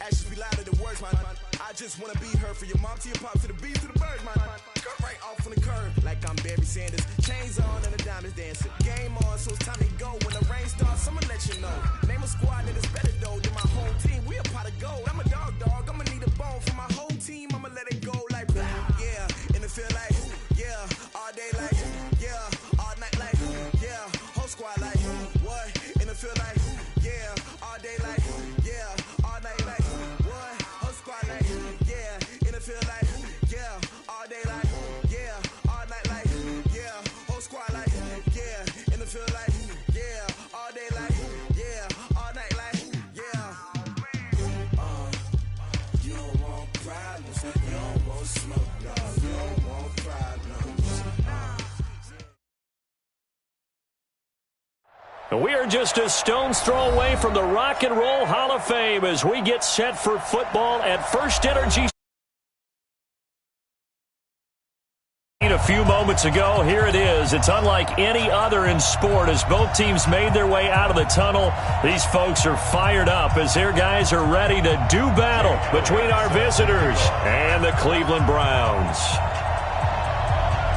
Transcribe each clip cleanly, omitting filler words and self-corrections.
Actions be louder than words, man. I just wanna be heard, for your mom to your pop to the beat to the birds, man. Cut right off on the curb like I'm Barry Sanders. Chains on and the diamonds dancing. Game on, so it's time to go. When the rain starts, I'ma let you know. Name a squad that is better though than my whole team. We a pot of gold. I'm a dog. I'ma need a bone for my whole team. I'ma let it go like yeah. And it feel like yeah. All day like yeah. All night like yeah. Whole squad like what? And it feel like yeah. All day like yeah. All night like what? Whole squad like yeah. And it feel like yeah. All day like yeah. All night like yeah. Whole squad like yeah. And it feel like yeah. All day like yeah. All night like yeah. You don't want problems. You don't want smoke, dog. You don't want problems. We are just a stone's throw away from the Rock and Roll Hall of Fame as we get set for football at First Energy. A few moments ago, here it is. It's unlike any other in sport as both teams made their way out of the tunnel. These folks are fired up as their guys are ready to do battle between our visitors and the Cleveland Browns.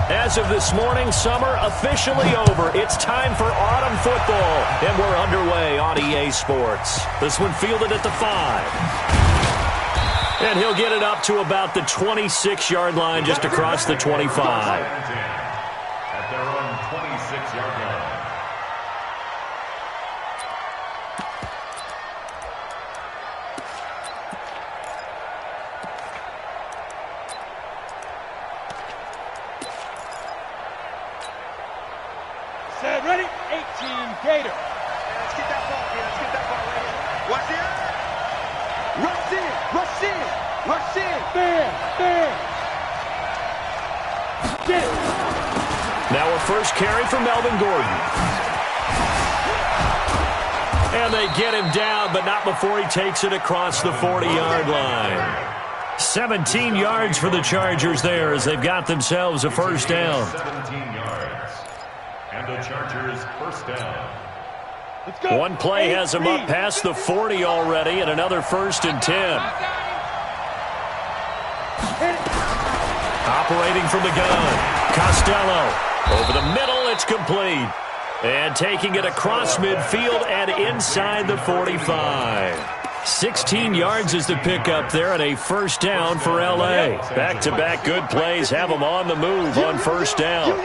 As of this morning, summer officially over. It's time for autumn football, and we're underway on EA Sports. This one fielded at the 5. And he'll get it up to about the 26-yard line just across the 25. At their own 26-yard line. Set, ready? 18, Gator. Let's get that ball here. Let's get that ball right here. Watch it. Rush in, rush in, rush in. Bam, bam. Get it. Now a first carry for Melvin Gordon. And they get him down, but not before he takes it across the 40-yard line. 17 yards for the Chargers there as they've got themselves a first down. 17 yards. And the Chargers first down. One play has him up past the 40 already, and another first and 10. Operating from the gun, Costello. Over the middle, it's complete. And taking it across midfield and inside the 45. 16 yards is the pickup there, and a first down for L.A. Back-to-back good plays have them on the move on first down.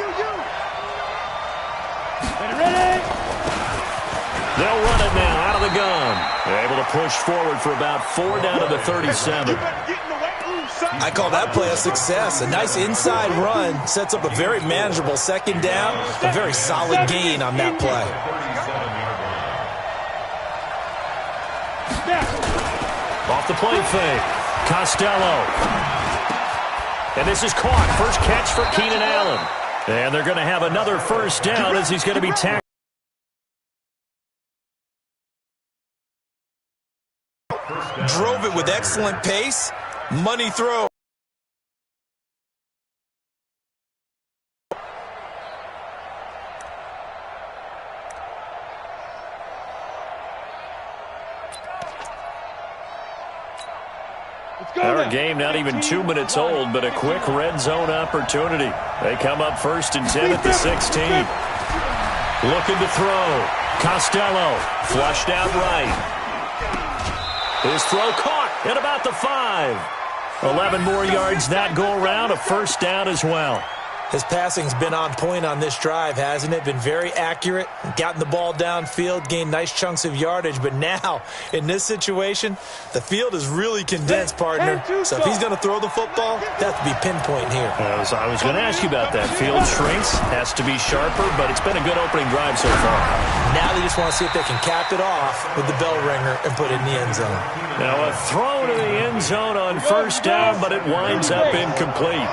They'll run it now out of the gun. They're able to push forward for about 4 down to the 37. I call that play a success. A nice inside run sets up a very manageable second down. A very solid gain on that play. Off the play fake. Costello. And this is caught. First catch for Keenan Allen. And they're going to have another first down as he's going to be tackled. Drove it with excellent pace. Money throw. Our game not even 2 minutes old, but a quick red zone opportunity. They come up first and 10 at the 16. Looking to throw. Costello flushed out right. His throw caught at about the 5. 11 more yards that go around, a first down as well. His passing's been on point on this drive, hasn't it? Been very accurate, gotten the ball downfield, gained nice chunks of yardage. But now, in this situation, the field is really condensed, partner. So if he's going to throw the football, that has to be pinpoint here. I was going to ask you about that. Field shrinks, has to be sharper, but it's been a good opening drive so far. Now they just want to see if they can cap it off with the bell ringer and put it in the end zone. Now a throw to the end zone on first down, but it winds up incomplete.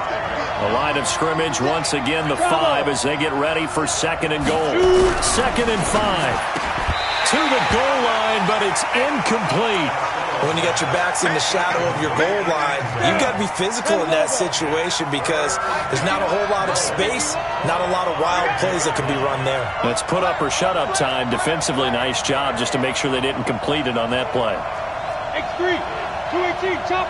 The line of scrimmage, once again, the 5 as they get ready for second and goal. Second and 5. To the goal line, but it's incomplete. When you got your backs in the shadow of your goal line, you've got to be physical in that situation because there's not a whole lot of space, not a lot of wild plays that can be run there. Let's put up or shut up time. Defensively, nice job just to make sure they didn't complete it on that play. X3. 218, chop.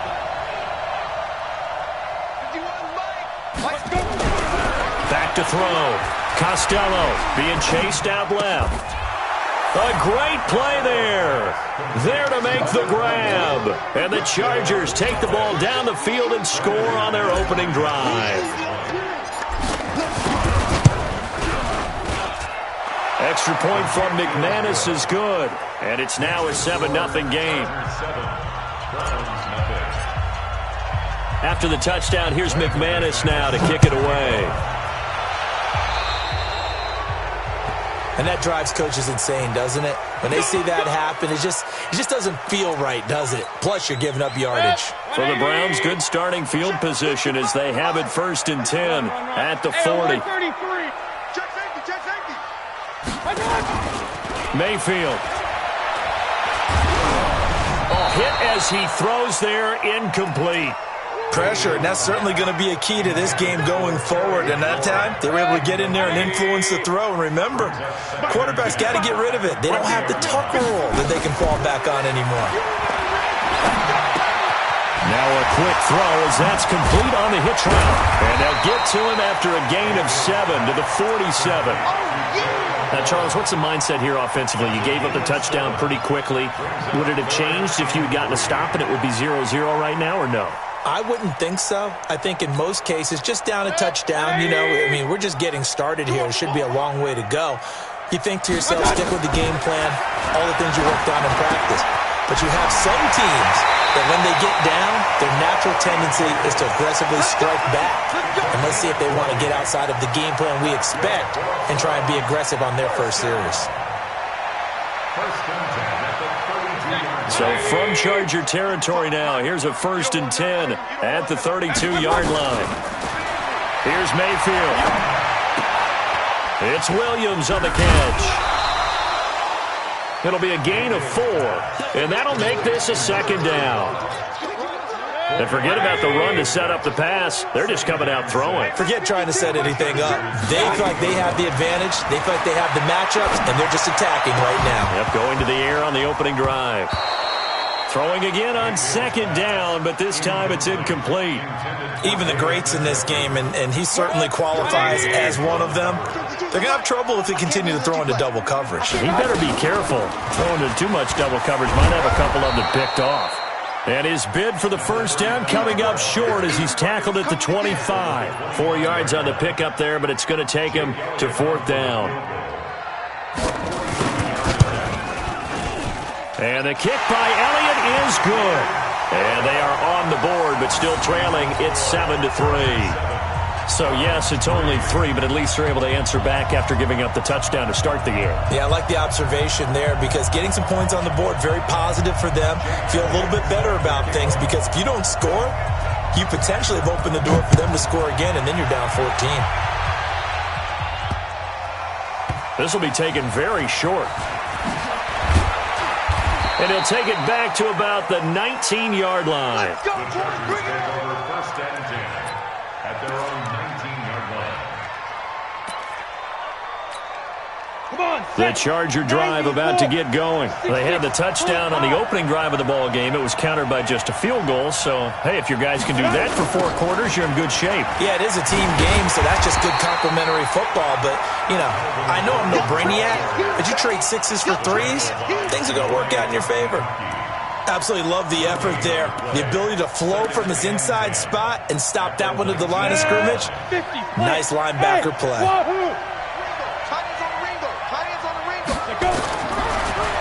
51, Mike. Let's go. Back to throw. Costello being chased out left. A great play there. There to make the grab. And the Chargers take the ball down the field and score on their opening drive. Extra point from McManus is good. And it's now a 7-0 game. After the touchdown, here's McManus now to kick it away. And that drives coaches insane, doesn't it? When they see that happen, it just doesn't feel right, does it? Plus, you're giving up yardage. For the Browns, good starting field position as they have it 1st and 10 at the 40. Check safety. Mayfield. Hit as he throws there, incomplete. Pressure, and that's certainly going to be a key to this game going forward. And that time, they were able to get in there and influence the throw. And remember, quarterbacks got to get rid of it. They don't have the tuck rule that they can fall back on anymore. Now a quick throw as that's complete on the hitch route. And they'll get to him after a gain of 7 to the 47. Now, Charles, what's the mindset here offensively? You gave up the touchdown pretty quickly. Would it have changed if you had gotten a stop and it would be 0-0 right now, or no? I wouldn't think so. I think in most cases, just down a touchdown, we're just getting started here. It should be a long way to go. You think to yourself, stick with the game plan, all the things you worked on in practice. But you have some teams that when they get down, their natural tendency is to aggressively strike back. And let's see if they want to get outside of the game plan we expect and try and be aggressive on their first series. So from Charger territory now, here's a 1st and 10 at the 32-yard line. Here's Mayfield. It's Williams on the catch. It'll be a gain of 4, and that'll make this a 2nd down. And forget about the run to set up the pass. They're just coming out throwing. Forget trying to set anything up. They feel like they have the advantage. They feel like they have the matchups, and they're just attacking right now. Yep, going to the air on the opening drive. Throwing again on 2nd down, but this time it's incomplete. Even the greats in this game, and he certainly qualifies as one of them, they're going to have trouble if they continue to throw into double coverage. He better be careful. Throwing into too much double coverage might have a couple of them picked off. And his bid for the 1st down coming up short as he's tackled at the 25. 4 yards on the pickup there, but it's going to take him to 4th down. And the kick by Elliott is good. And they are on the board, but still trailing. It's 7-3. So, yes, it's only 3, but at least they're able to answer back after giving up the touchdown to start the game. Yeah, I like the observation there because getting some points on the board, very positive for them. Feel a little bit better about things because if you don't score, you potentially have opened the door for them to score again, and then you're down 14. This will be taken very short. And he'll take it back to about the 19-yard line. Let's go, bring it on. Over 1st and 10 at their own 19-yard line. The Charger drive about to get going. They had the touchdown on the opening drive of the ball game. It was countered by just a field goal. So, hey, if your guys can do that for 4 quarters, you're in good shape. Yeah, it is a team game, so that's just good complementary football. But, I know I'm no brainiac, but you trade 6s for 3s, things are going to work out in your favor. Absolutely love the effort there. The ability to flow from his inside spot and stop that one at the line of scrimmage. Nice linebacker play.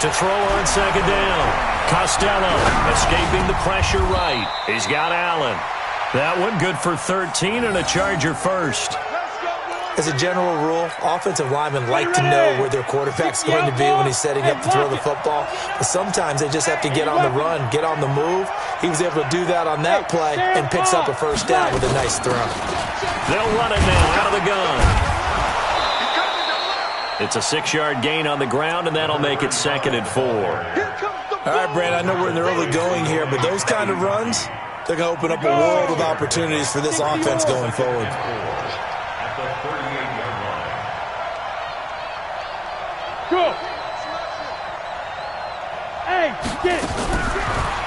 To throw on 2nd down. Costello escaping the pressure right. He's got Allen. That one good for 13 and a Charger 1st. As a general rule, offensive linemen like to know where their quarterback's going to be when he's setting up to throw the football. But sometimes they just have to get on the run, get on the move. He was able to do that on that play and picks up a 1st down with a nice throw. They'll run it now out of the gun. It's a 6-yard gain on the ground, and that'll make it 2nd and 4. All right, Brad, I know we're in the early going here, but those kind of runs, they're going to open up a world of opportunities for this offense going forward. At the 38-yard line. Go. Hey, get it.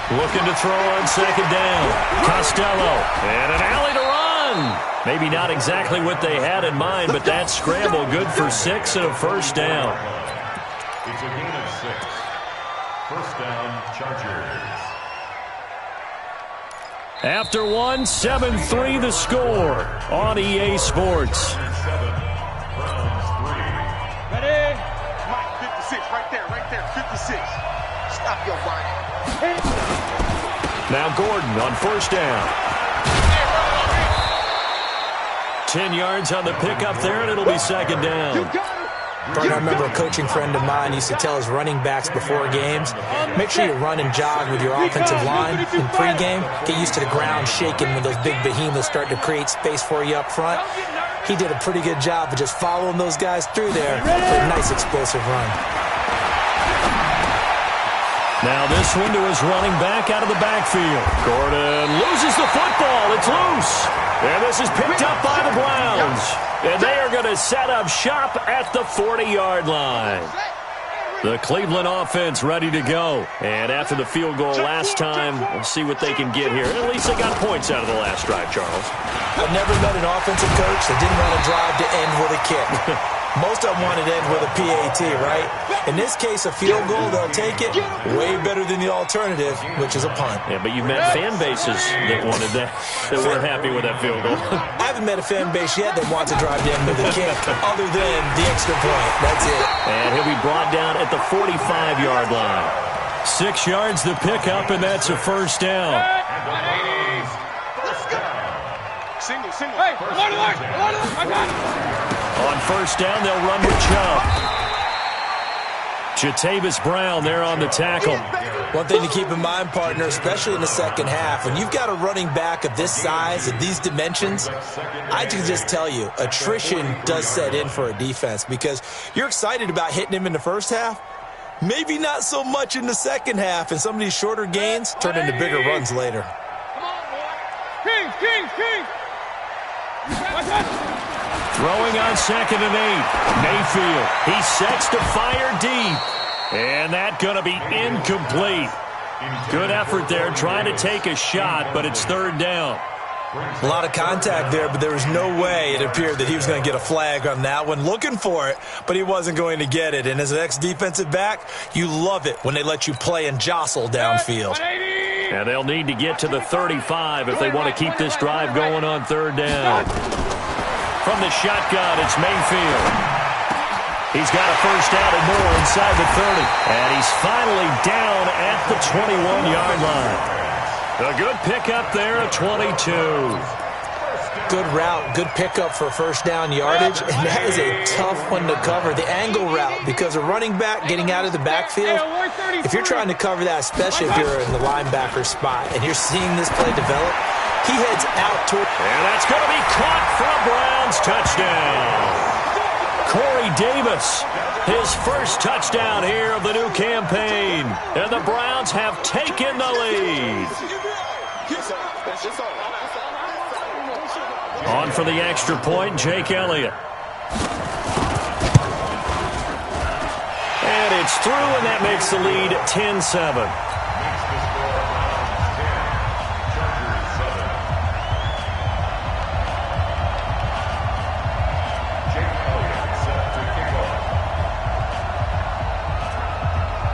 Looking to throw on second down. Costello. And an alley to run. Maybe not exactly what they had in mind, but that scramble good for 6 and a first down. It's a gain of 6. First down, Chargers. After 1, 7-3 the score on EA Sports. 7, Browns 3. Ready? Mike, 56, right there, 56. Stop your whining. Now Gordon on first down. 10 yards on the pickup there, and it'll be second down. Bert, I remember a coaching friend of mine used to tell his running backs before games, make sure you run and jog with your offensive line in pregame. Get used to the ground shaking when those big behemoths start to create space for you up front. He did a pretty good job of just following those guys through there for a nice explosive run. Now this one to his running back out of the backfield. Gordon loses the football. It's loose. And this is picked up by the Browns. And they are going to set up shop at the 40-yard line. The Cleveland offense ready to go. And after the field goal last time, we'll see what they can get here. At least they got points out of the last drive, Charles. I've never met an offensive coach that didn't want a drive to end with a kick. Most of them wanted to end with a PAT, right? In this case, a field goal, they'll take it. Way better than the alternative, which is a punt. Yeah, but you've met fan bases that wanted that weren't happy with that field goal. I haven't met a fan base yet that wants to drive to end with a kick, other than the extra point. That's it. And he'll be brought down at the 45-yard line. 6 yards the pickup, and that's a first down. Single. Hey, come on, I got it. On first down, they'll run with Chubb. Jatavis Brown there on the tackle. One thing to keep in mind, partner, especially in the second half, when you've got a running back of this size and these dimensions, I can just tell you, attrition does set in for a defense because you're excited about hitting him in the first half. Maybe not so much in the second half, and some of these shorter gains turn into bigger runs later. Come on, boy. King. Throwing on 2nd and 8. Mayfield. He sets to fire deep. And that going to be incomplete. Good effort there trying to take a shot, but it's third down. A lot of contact there, but there was no way it appeared that he was going to get a flag on that one. Looking for it, but he wasn't going to get it. And as an ex-defensive back, you love it when they let you play and jostle downfield. And they'll need to get to the 35 if they want to keep this drive going on third down. From the shotgun, it's Mayfield. He's got a first down and more inside the 30. And he's finally down at the 21-yard line. A good pickup there at 22. Good route, good pickup for first down yardage, and that is a tough one to cover. The angle route, because a running back getting out of the backfield, if you're trying to cover that, especially if you're in the linebacker spot, and you're seeing this play develop, he heads out toward... And that's going to be caught for a Browns touchdown. Corey Davis, his first touchdown here of the new campaign. And the Browns have taken the lead. On for the extra point, Jake Elliott. And it's through, and that makes the lead 10-7.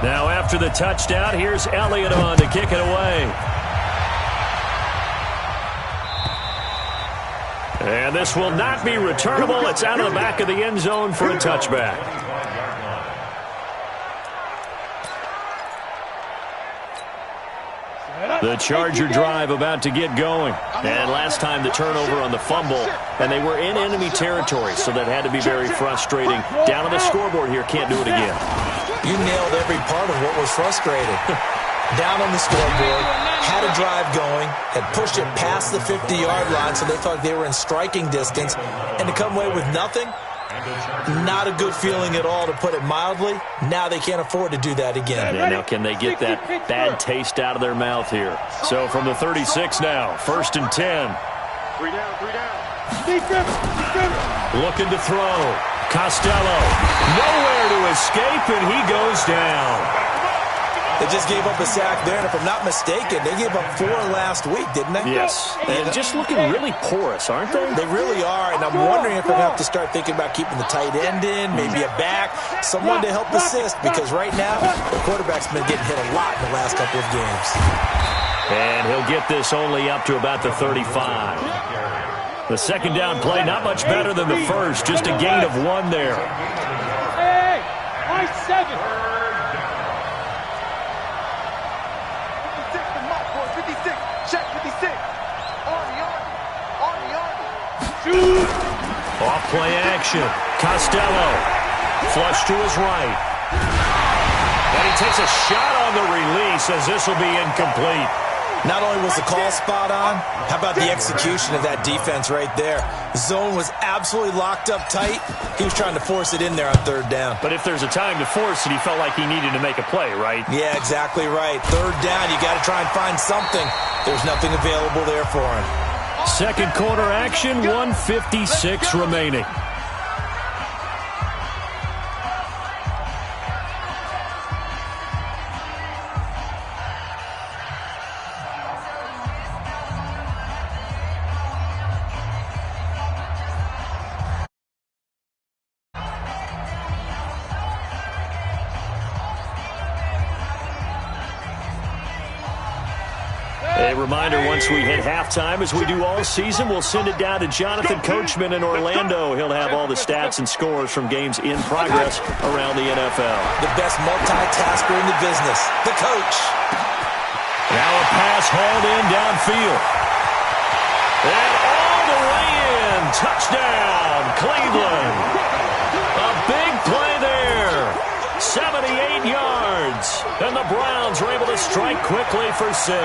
Now after the touchdown, here's Elliott on to kick it away. And this will not be returnable. It's out of the back of the end zone for a touchback. The Charger drive about to get going. And last time the turnover on the fumble, and they were in enemy territory, so that had to be very frustrating. Down on the scoreboard here, can't do it again. You nailed every part of what was frustrating. Down on the scoreboard, had a drive going, had pushed it past the 50-yard line, so they thought they were in striking distance, and to come away with nothing, not a good feeling at all, to put it mildly. Now they can't afford to do that again. Yeah, now can they get that bad taste out of their mouth here? So from the 36 now, 1st and 10. 3 down. Looking to throw. Costello, nowhere to escape, and he goes down. They just gave up a sack there, and if I'm not mistaken, they gave up 4 last week, didn't they? Yes, and just looking really porous, aren't they? They really are, and I'm wondering if they're going to have to start thinking about keeping the tight end in, maybe a back, someone to help assist, because right now, the quarterback's been getting hit a lot in the last couple of games. And he'll get this only up to about the 35. The second down play, not much better than the first, just a gain of 1 there. Hey, I 7. 56, check 56. On the army. Shoot. Off play action. Costello. Flush to his right. And he takes a shot on the release as this will be incomplete. Not only was the call spot on, how about the execution of that defense right there? Zone was absolutely locked up tight. He was trying to force it in there on 3rd down. But if there's a time to force it, he felt like he needed to make a play, right? Yeah, exactly right. 3rd down, you got to try and find something. There's nothing available there for him. Second quarter action, 1:56 remaining. A reminder, once we hit halftime, as we do all season, we'll send it down to Jonathan Coachman in Orlando. He'll have all the stats and scores from games in progress around the NFL. The best multitasker in the business, the coach. Now a pass hauled in downfield. And all the way in. Touchdown, Cleveland. A big play there. 78 yards. And the Browns were able to strike quickly for 6.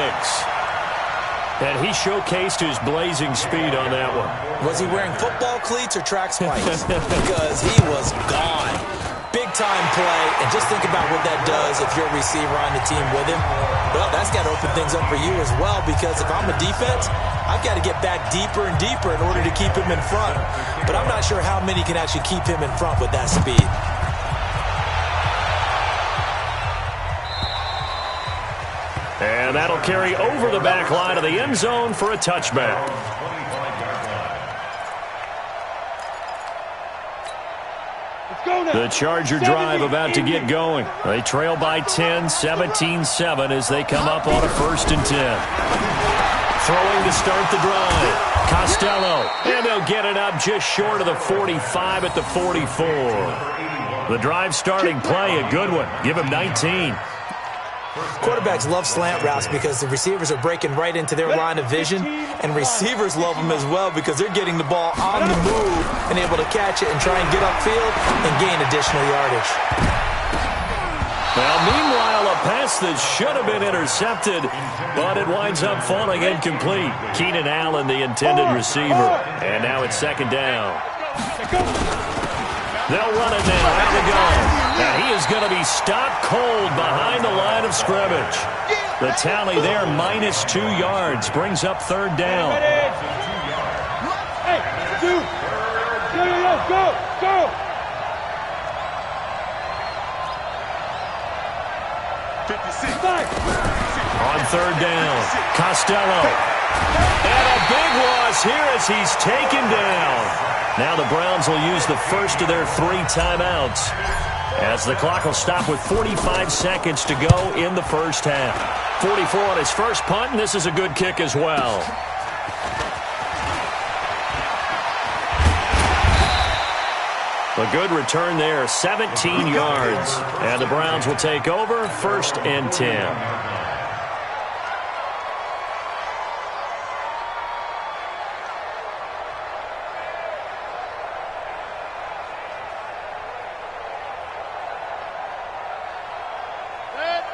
And he showcased his blazing speed on that one. Was he wearing football cleats or track spikes? Because he was gone. Big-time play, and just think about what that does if you're a receiver on the team with him. Well, that's got to open things up for you as well, because if I'm a defense, I've got to get back deeper and deeper in order to keep him in front. But I'm not sure how many can actually keep him in front with that speed. And that'll carry over the back line of the end zone for a touchback. The Charger drive about to get going. They trail by 10, 17-7 as they come up on a 1st and 10. Throwing to start the drive. Costello. And they'll get it up just short of the 45 at the 44. The drive starting play, a good one. Give him 19. Quarterbacks love slant routes because the receivers are breaking right into their line of vision, and receivers love them as well because they're getting the ball on the move and able to catch it and try and get upfield and gain additional yardage. Well, meanwhile, a pass that should have been intercepted, but it winds up falling incomplete. Keenan Allen, the intended receiver, and now it's 2nd down. They'll run it now. Out they go. And he is going to be stopped cold behind the line of scrimmage. The tally there, -2 yards, brings up 3rd down. Hey, dude. Go. On 3rd down, Costello. And a big loss here as he's taken down. Now the Browns will use the first of their 3 timeouts as the clock will stop with 45 seconds to go in the first half. 44 on his first punt, and this is a good kick as well. A good return there, 17 yards. And the Browns will take over, 1st and 10.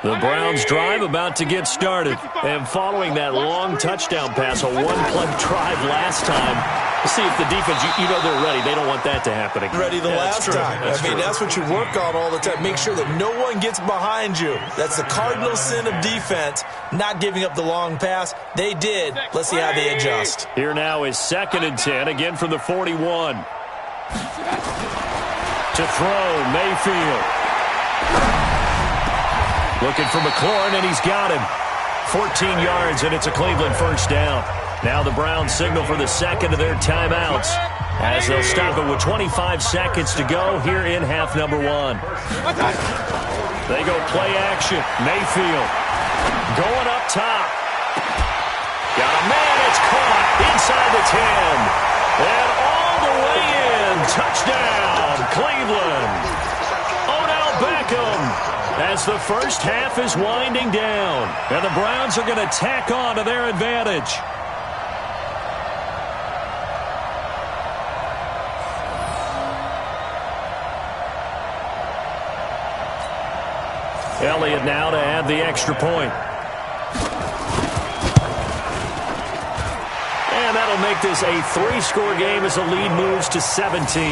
The Browns drive about to get started. And following that long touchdown pass, a 1-play drive last time, let's see if the defense, you know they're ready. They don't want that to happen again. Ready the last time. I mean, that's what you work on all the time. Make sure that no one gets behind you. That's the cardinal sin of defense, not giving up the long pass. They did. Let's see how they adjust. Here now is 2nd and 10, again from the 41. To throw, Mayfield. Looking for McLaurin, and he's got him. 14 yards, and it's a Cleveland first down. Now the Browns signal for the second of their timeouts as they'll stop it with 25 seconds to go here in half number 1. They go play action. Mayfield going up top. Got a man. It's caught inside the 10. And all the way in. Touchdown, Cleveland. Odell Beckham. As the first half is winding down. And the Browns are going to tack on to their advantage. Elliott now to add the extra point. And that'll make this a 3-score game as the lead moves to 17.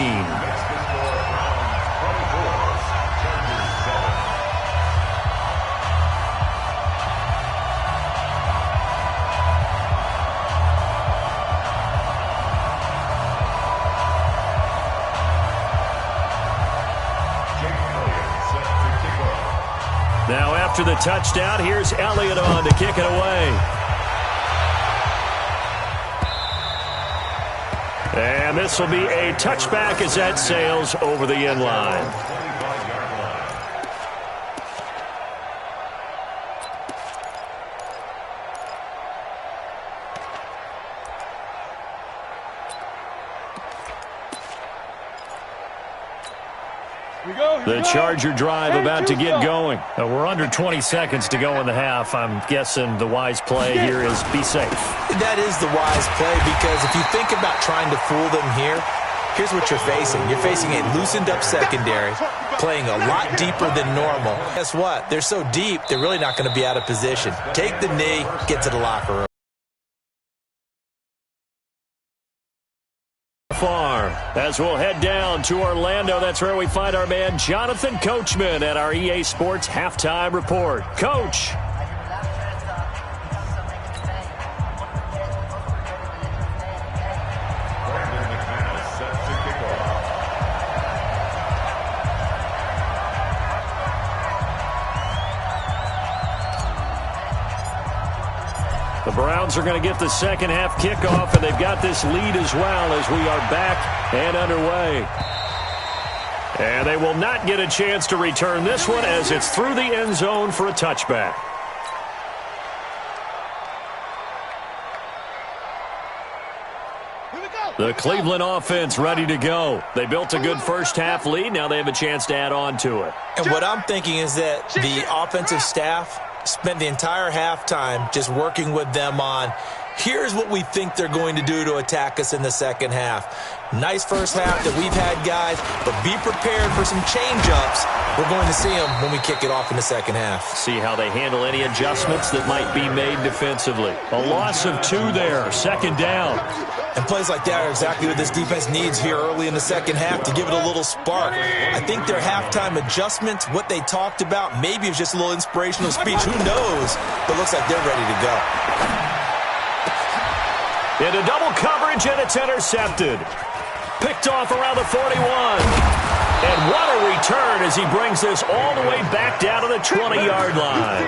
Now after the touchdown, here's Elliott on to kick it away. And this will be a touchback as that sails over the end line. The Charger drive about to get going. We're under 20 seconds to go in the half. I'm guessing the wise play here is be safe. That is the wise play because if you think about trying to fool them here, here's what you're facing. You're facing a loosened-up secondary, playing a lot deeper than normal. Guess what? They're so deep, they're really not going to be out of position. Take the knee, get to the locker room. As we'll head down to Orlando, that's where we find our man Jonathan Coachman at our EA Sports Halftime Report. Coach. The Browns are going to get the second half kickoff, and they've got this lead as well as we are back and underway. And they will not get a chance to return this one as it's through the end zone for a touchback. The Cleveland offense ready to go. They built a good first half lead. Now they have a chance to add on to it. And what I'm thinking is that the offensive staff spent the entire halftime just working with them on, here's what we think they're going to do to attack us in the second half. Nice first half that we've had, guys, but be prepared for some change-ups. We're going to see them when we kick it off in the second half. See how they handle any adjustments that might be made defensively. A loss of 2 there, second down. And plays like that are exactly what this defense needs here early in the second half to give it a little spark. I think their halftime adjustments, what they talked about, maybe it was just a little inspirational speech. Who knows? But it looks like they're ready to go. Into double coverage, and it's intercepted. Picked off around the 41. And what a return as he brings this all the way back down to the 20-yard line.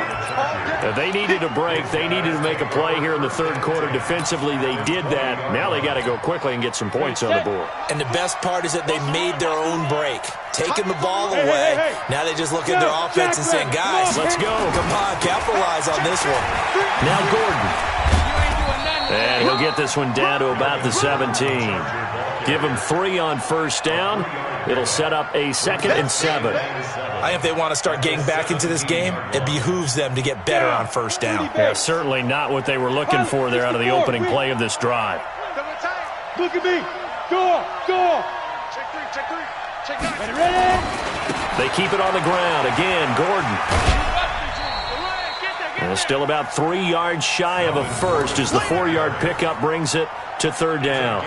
They needed a break. They needed to make a play here in the third quarter. Defensively, they did that. Now they got to go quickly and get some points on the board. And the best part is that they made their own break, taking the ball away. Now they just look at their offense and saying, guys, let's go. Come on, capitalize on this one. Now Gordon. And he'll get this one down to about the 17. Give him 3 on first down. It'll set up a 2nd and 7. I think if they want to start getting back into this game, it behooves them to get better on first down. Yeah, certainly not what they were looking for there out of the opening play of this drive. Look at me. Go. Check 3. Ready? They keep it on the ground. Again, Gordon. And still about 3 yards shy of a first as the 4-yard pickup brings it to third down.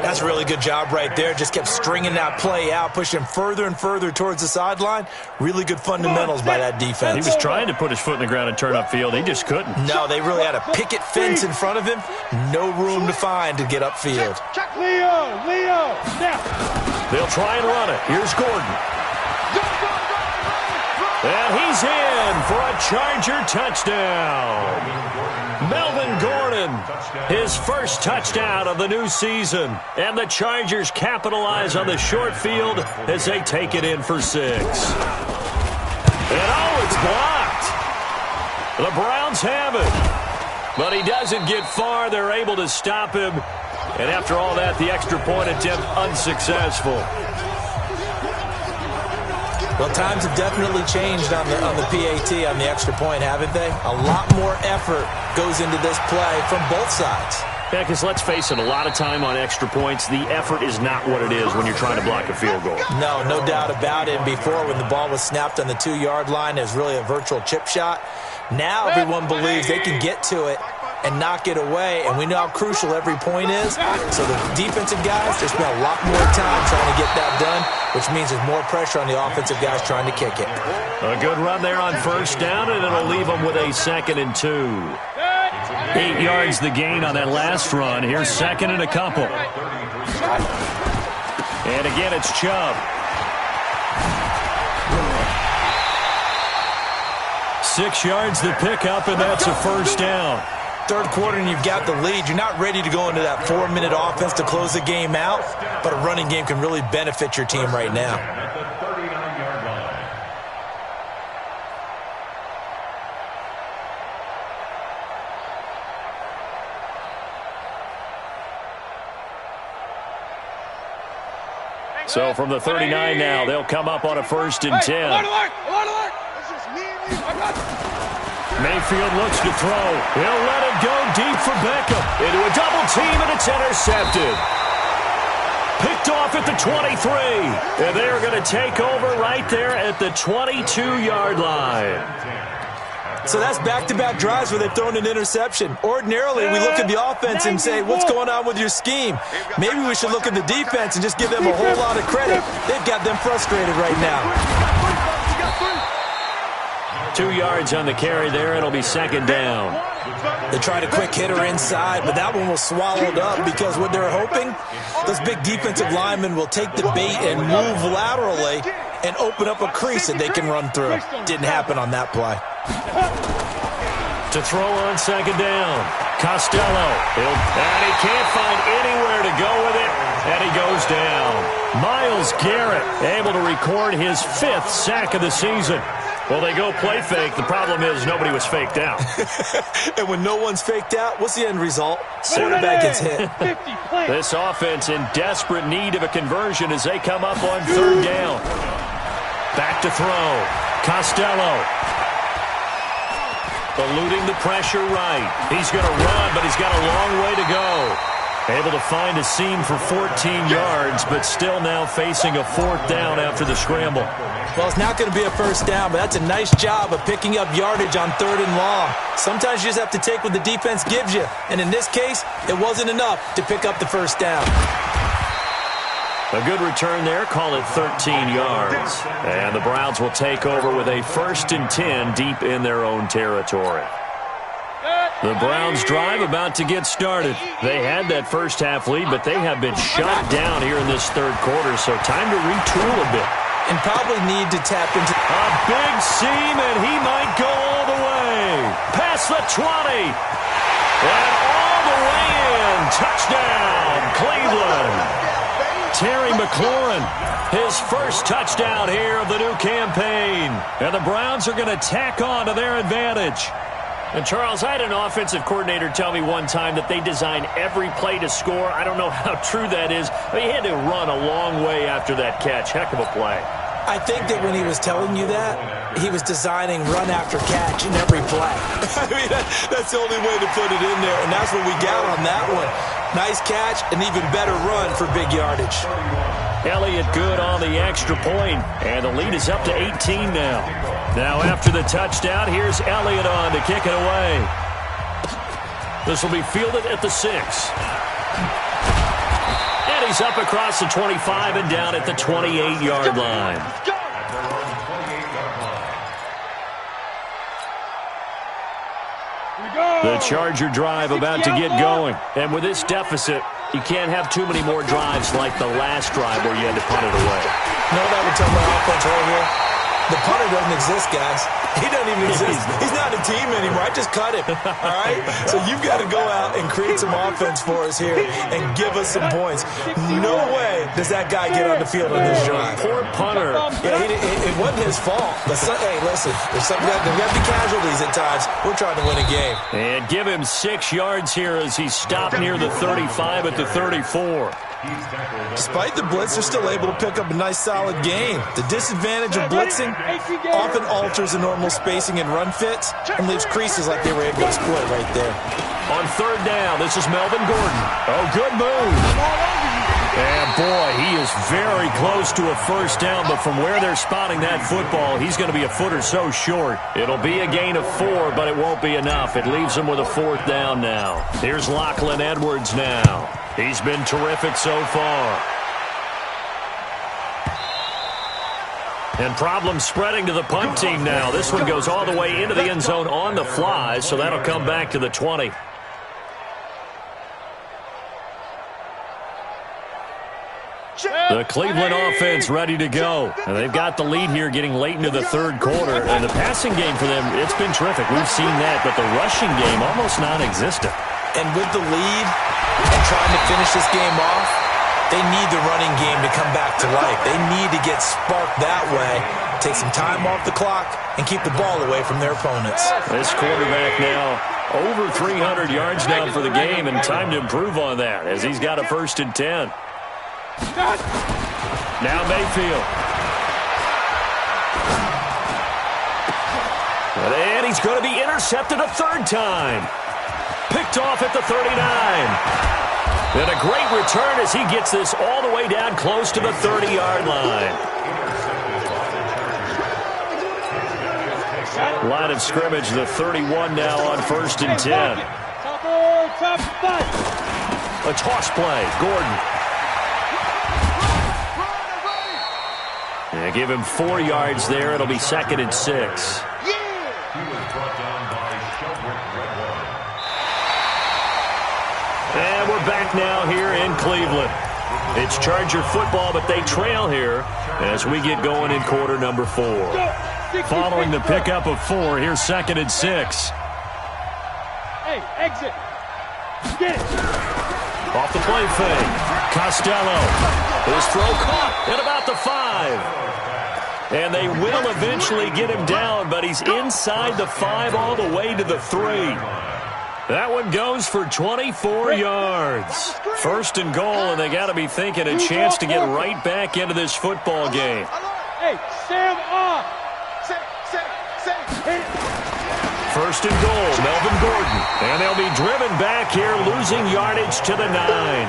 That's a really good job right there. Just kept stringing that play out, pushing him further and further towards the sideline. Really good fundamentals by that defense. He was trying to put his foot in the ground and turn upfield. He just couldn't. No, they really had a picket fence in front of him. No room to find to get upfield. Check Leo. Now. They'll try and run it. Here's Gordon. And he's in for a Charger touchdown. Melvin Gordon, his first touchdown of the new season. And the Chargers capitalize on the short field as they take it in for 6. And oh, it's blocked. The Browns have it. But he doesn't get far. They're able to stop him. And after all that, the extra point attempt unsuccessful. Well, times have definitely changed on the PAT, on the extra point, haven't they? A lot more effort goes into this play from both sides. Yeah, because let's face it, a lot of time on extra points, the effort is not what it is when you're trying to block a field goal. No doubt about it. And before, when the ball was snapped on the 2-yard line, it was really a virtual chip shot. Now everyone believes they can get to it and knock it away, and we know how crucial every point is. So the defensive guys, they spend a lot more time trying to get that done, which means there's more pressure on the offensive guys trying to kick it. A good run there on first down, and it'll leave them with a 2nd and 2. 8 yards the gain on that last run. Here's 2nd and a couple. And again, it's Chubb. 6 yards the pickup, and that's a first down. Third quarter and you've got the lead. You're not ready to go into that 4-minute offense to close the game out, but a running game can really benefit your team right now. At the 39-yard line. So from the 39 now, they'll come up on a 1st and 10. Mayfield looks to throw. He'll let it go deep for Beckham. Into a double team, and it's intercepted. Picked off at the 23. And they are going to take over right there at the 22-yard line. So that's back-to-back drives where they've thrown an interception. Ordinarily, we look at the offense and say, what's going on with your scheme? Maybe we should look at the defense and just give them a whole lot of credit. They've got them frustrated right now. 2 yards on the carry there. It'll be 2nd down. They tried a quick hitter inside, but that one was swallowed up because what they're hoping, those big defensive linemen will take the bait and move laterally and open up a crease that they can run through. Didn't happen on that play. To throw on 2nd down. Costello. And he can't find anywhere to go with it, and he goes down. Myles Garrett able to record his 5th sack of the season. Well, they go play fake. The problem is nobody was faked out. And when no one's faked out, what's the end result? Quarterback gets hit. This offense in desperate need of a conversion as they come up on 3rd down. Back to throw. Costello. Eluding the pressure right. He's going to run, but he's got a long way to go. Able to find a seam for 14 yards, but still now facing a 4th down after the scramble. Well, it's not going to be a first down, but that's a nice job of picking up yardage on 3rd and long. Sometimes you just have to take what the defense gives you. And in this case, it wasn't enough to pick up the first down. A good return there. Call it 13 yards. And the Browns will take over with a 1st and 10 deep in their own territory. The Browns drive about to get started. They had that first half lead, but they have been shut down here in this 3rd quarter, so time to retool a bit. And probably need to tap into a big seam, and he might go all the way. Past the 20. And all the way in. Touchdown, Cleveland. Terry McLaurin, his first touchdown here of the new campaign. And the Browns are going to tack on to their advantage. And, Charles, I had an offensive coordinator tell me one time that they design every play to score. I don't know how true that is, but he had to run a long way after that catch. Heck of a play. I think that when he was telling you that, he was designing run after catch in every play. I mean, that's the only way to put it in there, and that's what we got on that one. Nice catch, an even better run for big yardage. Elliott good on the extra point, and the lead is up to 18 now. Now after the touchdown, here's Elliott on to kick it away. This will be fielded at the 6. And he's up across the 25 and down at the 28-yard line. The Charger drive about to get going. And with this deficit, you can't have too many more drives like the last drive where you had to punt it away. No, that would tell my offense right here. The punter doesn't exist, guys. He doesn't even exist. He's not a team anymore. I just cut him, all right? So you've got to go out and create some offense for us here and give us some points. No way does that guy get on the field on this drive. Poor punter. Yeah, it wasn't his fault. But hey, listen, there's got to be casualties at times. We're trying to win a game. And give him 6 yards here as he stopped near the 35 at the 34. Despite the blitz, they're still able to pick up a nice, solid gain. The disadvantage of blitzing often alters the normal spacing and run fits and leaves creases like they were able to exploit right there. On 3rd down, this is Melvin Gordon. Oh, good move. And, boy, he is very close to a 1st down, but from where they're spotting that football, he's going to be a foot or so short. It'll be a gain of 4, but it won't be enough. It leaves him with a 4th down now. Here's Lachlan Edwards now. He's been terrific so far. And problems spreading to the punt team now. This one goes all the way into the end zone on the fly, so that'll come back to the 20. The Cleveland offense ready to go. And they've got the lead here getting late into the 3rd quarter. And the passing game for them, it's been terrific. We've seen that, but the rushing game almost non-existent. And with the lead and trying to finish this game off, they need the running game to come back to life. They need to get sparked that way, take some time off the clock, and keep the ball away from their opponents. This quarterback now over 300 yards down for the game, and time to improve on that as he's got a 1st and 10. Now Mayfield. And he's going to be intercepted a 3rd time. Picked off at the 39. And a great return as he gets this all the way down close to the 30-yard line. Line of scrimmage, the 31 now on 1st and 10. A toss play, Gordon. And give him 4 yards there. It'll be 2nd and 6. And we're back now here in Cleveland. It's Charger football, but they trail here as we get going in quarter number 4. Following the pickup of 4, here's 2nd and 6. Hey, exit. Get it. Off the play fake. Costello. His throw caught at about the 5. And they will eventually get him down, but he's inside the 5 all the way to the 3. That one goes for 24 yards. 1st and goal, and they got to be thinking a chance to get right back into this football game. Hey, Sam off. 1st and goal, Melvin Gordon. And they'll be driven back here, losing yardage to the 9.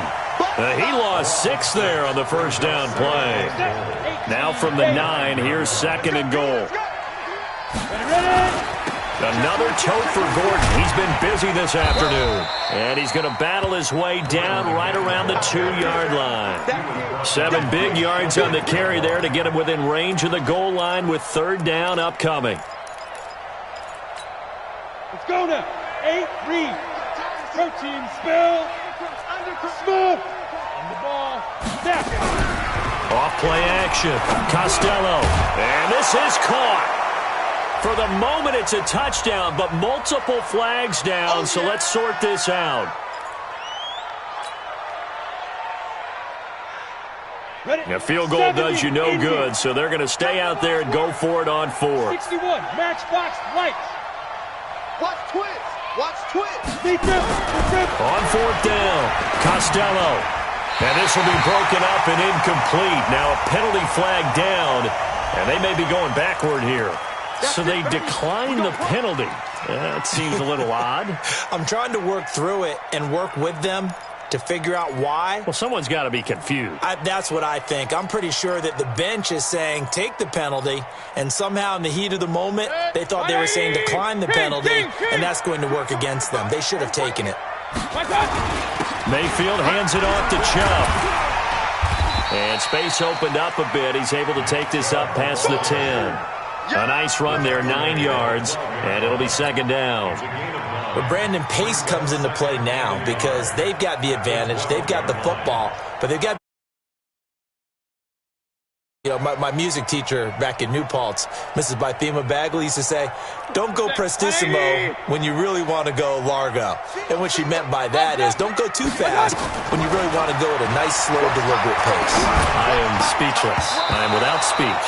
He lost 6 there on the 1st down play. Now from the 9, here's 2nd and goal. Another tote for Gordon. He's been busy this afternoon. And he's going to battle his way down right around the 2-yard line. 7 big yards on the carry there to get him within range of the goal line with 3rd down upcoming. Let's go now. 8, read. Protein spill. Smooth. On the ball. Snap. Off play action. Costello. And this is caught. For the moment, it's a touchdown, but multiple flags down, so let's sort this out. A field goal does you no good, so they're going to stay out there and go for it on 4. 61, matchbox lights. Watch twist. Watch twist. On 4th down, Costello. And this will be broken up and incomplete. Now a penalty flag down, and they may be going backward here. So they decline the penalty. That seems a little odd. I'm trying to work through it and work with them to figure out why. Well, someone's got to be confused. That's what I think. I'm pretty sure that the bench is saying take the penalty, and somehow in the heat of the moment, they thought they were saying decline the penalty, and that's going to work against them. They should have taken it. Mayfield hands it off to Chubb. And space opened up a bit. He's able to take this up past the 10. A nice run there, 9 yards, and it'll be 2nd down. But Brandon, pace comes into play now because they've got the advantage. They've got the football, but they've got You know, my music teacher back in New Paltz, Mrs. Bythema Bagley, used to say, don't go prestissimo when you really want to go largo. And what she meant by that is don't go too fast when you really want to go at a nice, slow, deliberate pace. I am speechless. I am without speech.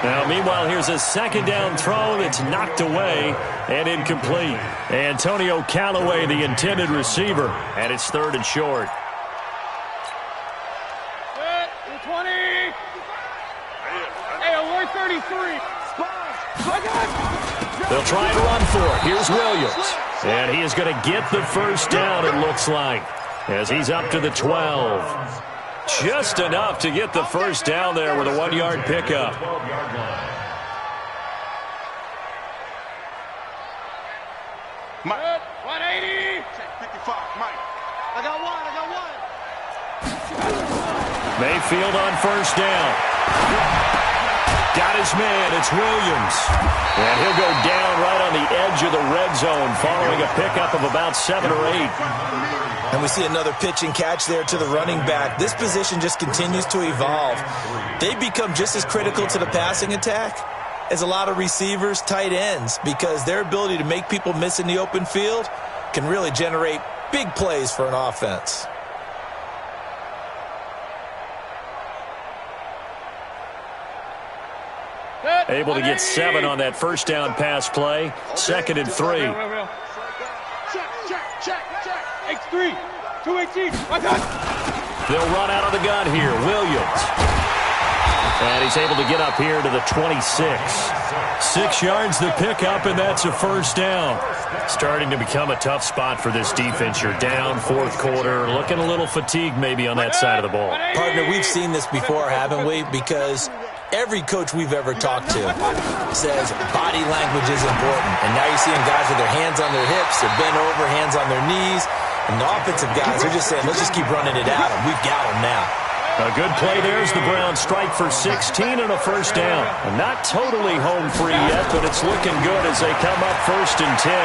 Now, meanwhile, here's a second down throw that's knocked away and incomplete. Antonio Callaway, the intended receiver, and it's 3rd and short. 20. Hey, alert 33. They'll try and run for it. Here's Williams. And he is going to get the first down, it looks like, as he's up to the 12. Just enough to get the first down there with a 1-yard pickup. Mike. 180. 55, Mike. I got one. Mayfield on first down. Got his man. It's Williams. And he'll go down right on the edge of the red zone following a pickup of about 7 or 8. And we see another pitch and catch there to the running back. This position just continues to evolve. They become just as critical to the passing attack as a lot of receivers, tight ends, because their ability to make people miss in the open field can really generate big plays for an offense. Able to get 7 on that first down pass play. 2nd and 3. Check. X3. 218. They'll run out of the gun here. Williams. And he's able to get up here to the 26. 6 yards the pickup, and that's a first down. Starting to become a tough spot for this defense. You're down 4th quarter. Looking a little fatigued maybe on that side of the ball. Partner, we've seen this before, haven't we? Because every coach we've ever talked to says body language is important. And now you're seeing guys with their hands on their hips, they're bent over, hands on their knees. And the offensive guys are just saying, let's just keep running it at them. We've got them now. A good play there as the Browns strike for 16 and a first down. Not totally home free yet, but it's looking good as they come up 1st and 10.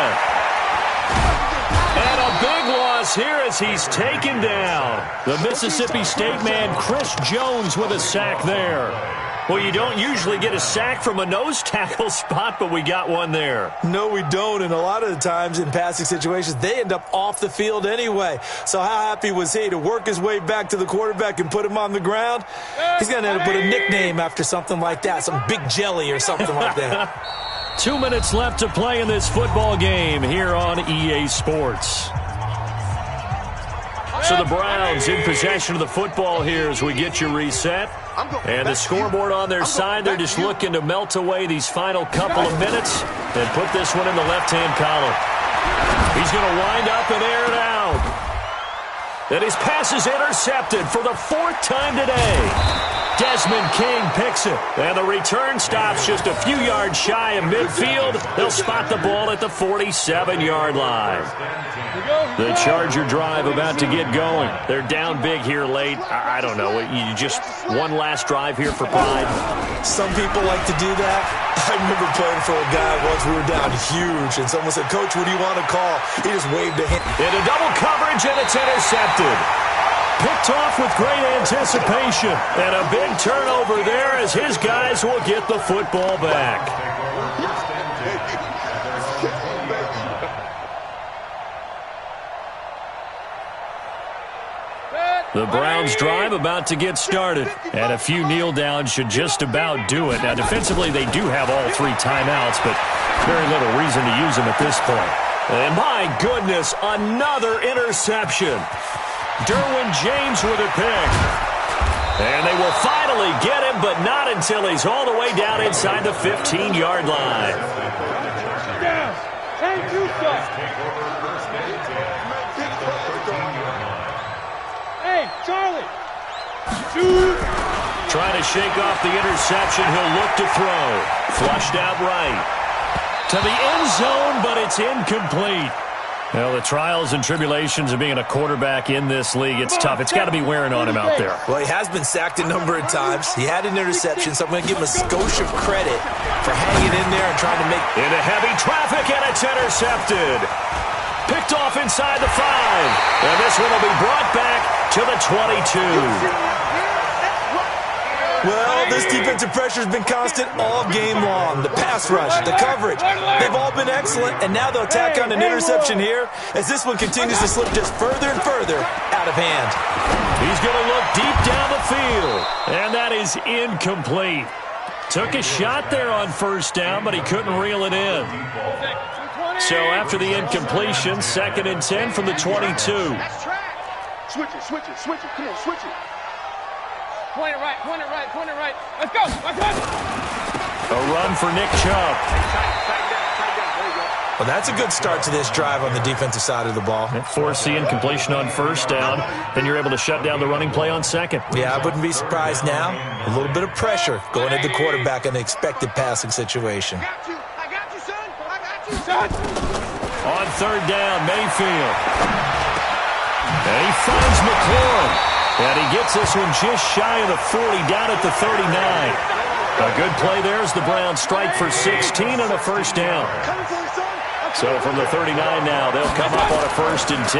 And a big loss here as he's taken down. The Mississippi State man, Chris Jones, with a sack there. Well, you don't usually get a sack from a nose tackle spot, but we got one there. No, we don't, and a lot of the times in passing situations, they end up off the field anyway. So how happy was he to work his way back to the quarterback and put him on the ground? He's going to end up with a nickname after something like that, some Big Jelly or something like that. 2 minutes left to play in this football game here on EA Sports. So the Browns in possession of the football here as we get you reset. And the scoreboard on their side, they're just looking to melt away these final couple of minutes and put this one in the left-hand column. He's going to wind up and air it out. And his pass is intercepted for the 4th time today. Desmond King picks it, and the return stops just a few yards shy of midfield. They'll spot the ball at the 47-yard line. The Charger drive about to get going. They're down big here late. I don't know. You just one last drive here for pride. Some people like to do that. I remember playing for a guy once. We were down huge, and someone said, "Coach, what do you want to call?" He just waved a hand. Into double coverage, and it's intercepted. Picked off with great anticipation. And a big turnover there as his guys will get the football back. The Browns drive about to get started. And a few kneel downs should just about do it. Now, defensively, they do have all 3 timeouts, but very little reason to use them at this point. And my goodness, another interception. Derwin James with a pick. And they will finally get him, but not until he's all the way down inside the 15-yard line. Down. Hey, Charlie. Trying to shake off the interception. He'll look to throw. Flushed out right. To the end zone, but it's incomplete. Well, the trials and tribulations of being a quarterback in this league, it's tough. It's got to be wearing on him out there. Well, he has been sacked a number of times. He had an interception, so I'm going to give him a skosh of credit for hanging in there and trying to make... Into heavy traffic, and it's intercepted. Picked off inside the 5. And this one will be brought back to the 22. Well, this defensive pressure has been constant all game long. The pass rush, the coverage, they've all been excellent, and now they'll tack on an interception here as this one continues to slip just further and further out of hand. He's going to look deep down the field, and that is incomplete. Took a shot there on first down, but he couldn't reel it in. So after the incompletion, 2nd and 10 from the 22. Switch it, switch it, switch it. Come on, switch it. Point it right, point it right, point it right. Let's go, let's go. A run for Nick Chubb. Well, that's a good start to this drive on the defensive side of the ball. Force the incompletion on first down, then you're able to shut down the running play on second. Yeah, I wouldn't be surprised now. A little bit of pressure going at the quarterback in the expected passing situation. I got you, son. I got you, son. On third down, Mayfield. And he finds McLaurin. And he gets this one just shy of the 40, down at the 39. A good play there as the Browns strike for 16 and a first down. So from the 39 now, they'll come up on a 1st and 10.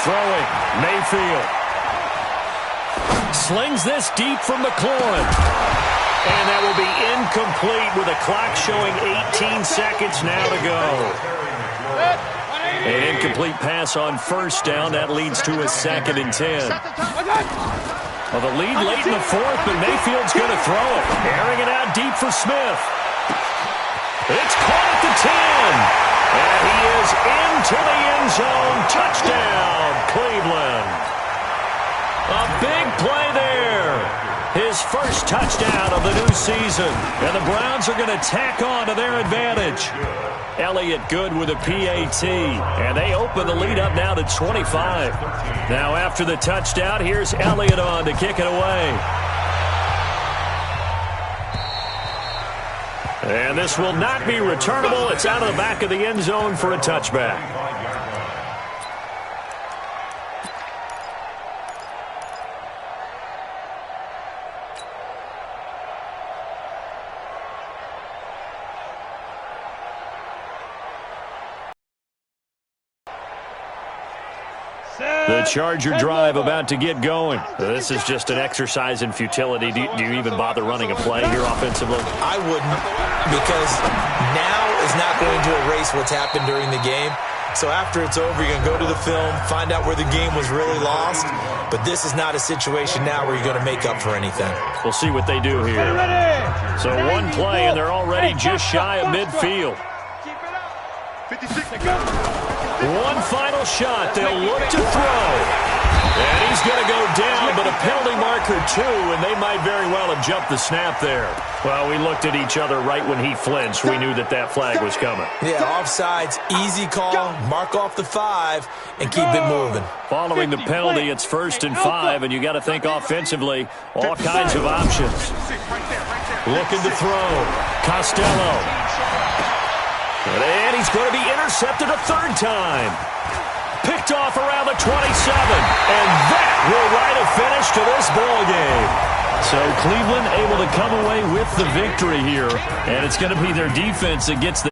Throwing, Mayfield. Slings this deep from McLaurin. And that will be incomplete with a clock showing 18 seconds now to go. An incomplete pass on first down. That leads to a 2nd and 10. Well, the lead late in the 4th, but Mayfield's going to throw it. Airing it out deep for Smith. It's caught at the 10. And he is into the end zone. Touchdown, Cleveland. A big play there. His first touchdown of the new season. And the Browns are going to tack on to their advantage. Elliott good with a PAT. And they open the lead up now to 25. Now after the touchdown, here's Elliott on to kick it away. And this will not be returnable. It's out of the back of the end zone for a touchback. The Charger drive about to get going. This is just an exercise in futility. Do you even bother running a play here offensively? I wouldn't, because now is not going to erase what's happened during the game. So after it's over, you're going to go to the film, find out where the game was really lost. But this is not a situation now where you're going to make up for anything. We'll see what they do here. So one play, and they're already just shy of midfield. 56. One final shot. They'll look to throw. And he's going to go down, but a penalty marker too, and they might very well have jumped the snap there. Well, we looked at each other right when he flinched. We knew that flag was coming. Yeah, offsides, easy call, mark off the 5, and keep it moving. Following the penalty, it's 1st and 5, and you got to think offensively, all kinds of options. Looking to throw. Costello. And he's going to be intercepted a 3rd time. Picked off around the 27. And that will write a finish to this ball game. So Cleveland able to come away with the victory here. And it's going to be their defense that gets the